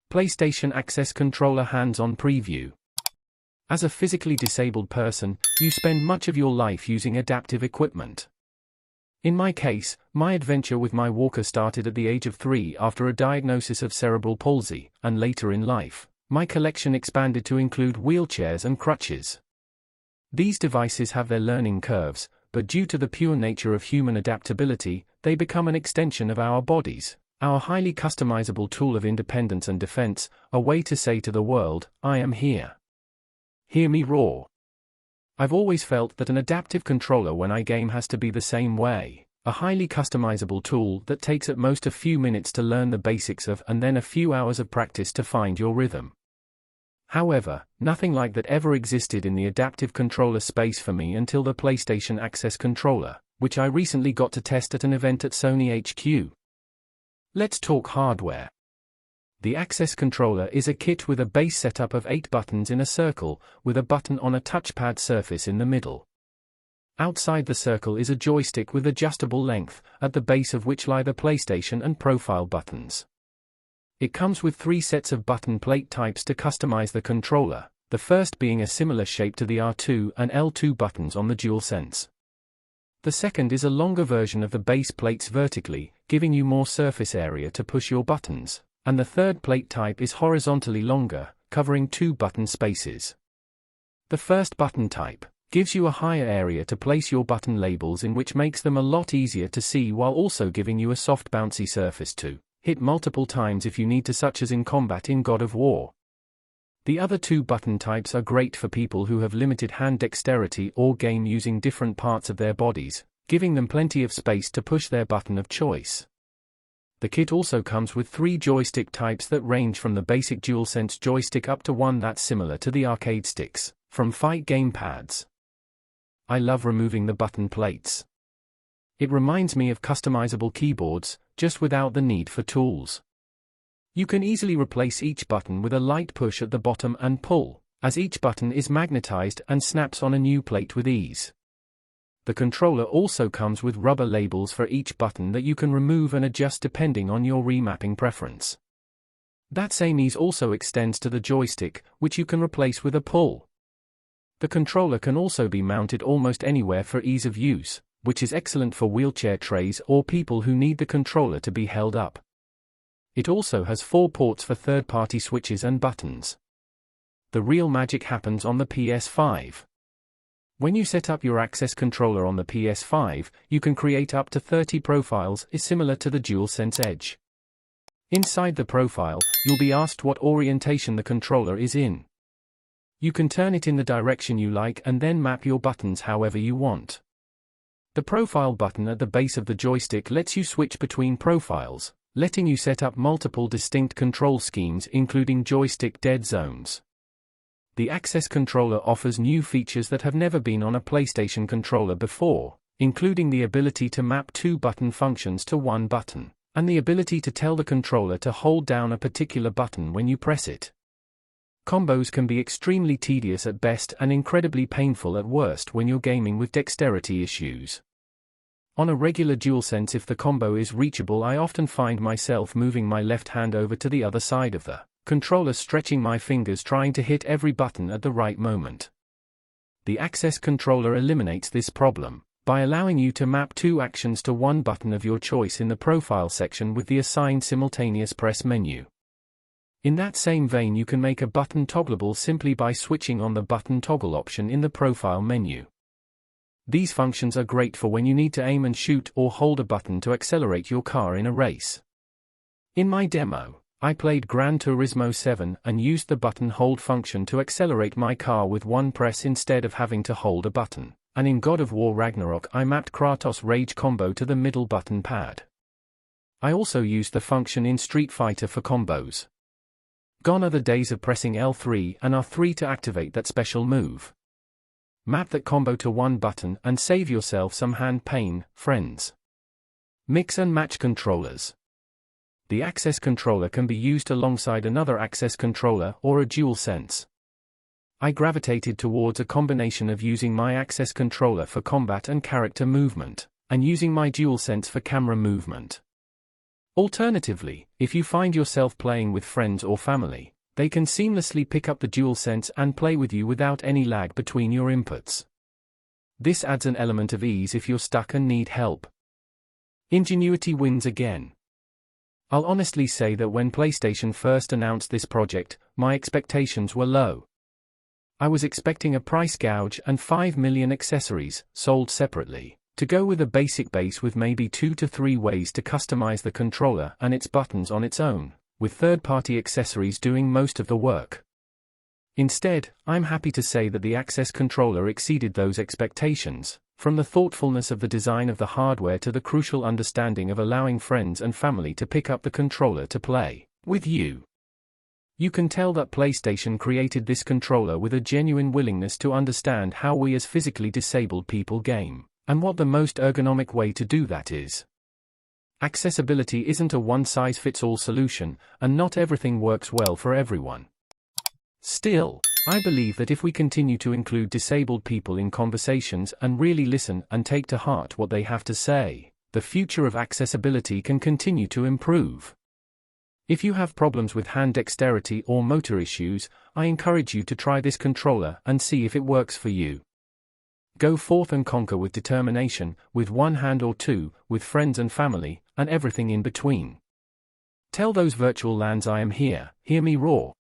PlayStation Access Controller Hands-on Preview. As a physically disabled person, you spend much of your life using adaptive equipment. In my case, my adventure with my walker started at the age of 3 after a diagnosis of cerebral palsy, and later in life, my collection expanded to include wheelchairs and crutches. These devices have their learning curves, but due to the pure nature of human adaptability, they become an extension of our bodies. Our highly customizable tool of independence and defense, a way to say to the world, I am here. Hear me roar. I've always felt that an adaptive controller when I game has to be the same way, a highly customizable tool that takes at most a few minutes to learn the basics of and then a few hours of practice to find your rhythm. However, nothing like that ever existed in the adaptive controller space for me until the PlayStation Access Controller, which I recently got to test at an event at Sony HQ. Let's talk hardware. The Access Controller is a kit with a base setup of 8 buttons in a circle, with a button on a touchpad surface in the middle. Outside the circle is a joystick with adjustable length, at the base of which lie the PlayStation and profile buttons. It comes with 3 sets of button plate types to customize the controller, the first being a similar shape to the R2 and L2 buttons on the DualSense. The second is a longer version of the base plates vertically, giving you more surface area to push your buttons, and the third plate type is horizontally longer, covering 2 button spaces. The first button type gives you a higher area to place your button labels in, which makes them a lot easier to see while also giving you a soft bouncy surface to hit multiple times if you need to, such as in combat in God of War. The other 2 button types are great for people who have limited hand dexterity or game using different parts of their bodies, giving them plenty of space to push their button of choice. The kit also comes with 3 joystick types that range from the basic DualSense joystick up to one that's similar to the arcade sticks, from fight game pads. I love removing the button plates. It reminds me of customizable keyboards, just without the need for tools. You can easily replace each button with a light push at the bottom and pull, as each button is magnetized and snaps on a new plate with ease. The controller also comes with rubber labels for each button that you can remove and adjust depending on your remapping preference. That same ease also extends to the joystick, which you can replace with a pull. The controller can also be mounted almost anywhere for ease of use, which is excellent for wheelchair trays or people who need the controller to be held up. It also has 4 ports for third-party switches and buttons. The real magic happens on the PS5. When you set up your Access Controller on the PS5, you can create up to 30 profiles, similar to the DualSense Edge. Inside the profile, you'll be asked what orientation the controller is in. You can turn it in the direction you like and then map your buttons however you want. The profile button at the base of the joystick lets you switch between profiles, letting you set up multiple distinct control schemes including joystick dead zones. The Access Controller offers new features that have never been on a PlayStation controller before, including the ability to map 2 button functions to 1 button, and the ability to tell the controller to hold down a particular button when you press it. Combos can be extremely tedious at best and incredibly painful at worst when you're gaming with dexterity issues. On a regular DualSense, if the combo is reachable, I often find myself moving my left hand over to the other side of the controller, stretching my fingers trying to hit every button at the right moment. The Access Controller eliminates this problem by allowing you to map 2 actions to 1 button of your choice in the profile section with the assigned simultaneous press menu. In that same vein, you can make a button toggleable simply by switching on the button toggle option in the profile menu. These functions are great for when you need to aim and shoot or hold a button to accelerate your car in a race. In my demo, I played Gran Turismo 7 and used the button hold function to accelerate my car with 1 press instead of having to hold a button, and in God of War Ragnarok I mapped Kratos' Rage combo to the middle button pad. I also used the function in Street Fighter for combos. Gone are the days of pressing L3 and R3 to activate that special move. Map that combo to 1 button and save yourself some hand pain, friends. Mix and match controllers. The Access Controller can be used alongside another Access Controller or a DualSense. I gravitated towards a combination of using my Access Controller for combat and character movement, and using my DualSense for camera movement. Alternatively, if you find yourself playing with friends or family, they can seamlessly pick up the DualSense and play with you without any lag between your inputs. This adds an element of ease if you're stuck and need help. Ingenuity wins again. I'll honestly say that when PlayStation first announced this project, my expectations were low. I was expecting a price gouge and 5 million accessories, sold separately, to go with a basic base with maybe 2 to 3 ways to customize the controller and its buttons on its own, with third-party accessories doing most of the work. Instead, I'm happy to say that the Access controller exceeded those expectations, from the thoughtfulness of the design of the hardware to the crucial understanding of allowing friends and family to pick up the controller to play with you. You can tell that PlayStation created this controller with a genuine willingness to understand how we as physically disabled people game, and what the most ergonomic way to do that is. Accessibility isn't a one-size-fits-all solution, and not everything works well for everyone. Still, I believe that if we continue to include disabled people in conversations and really listen and take to heart what they have to say, the future of accessibility can continue to improve. If you have problems with hand dexterity or motor issues, I encourage you to try this controller and see if it works for you. Go forth and conquer with determination, with one hand or two, with friends and family, and everything in between. Tell those virtual lands I am here, hear me roar.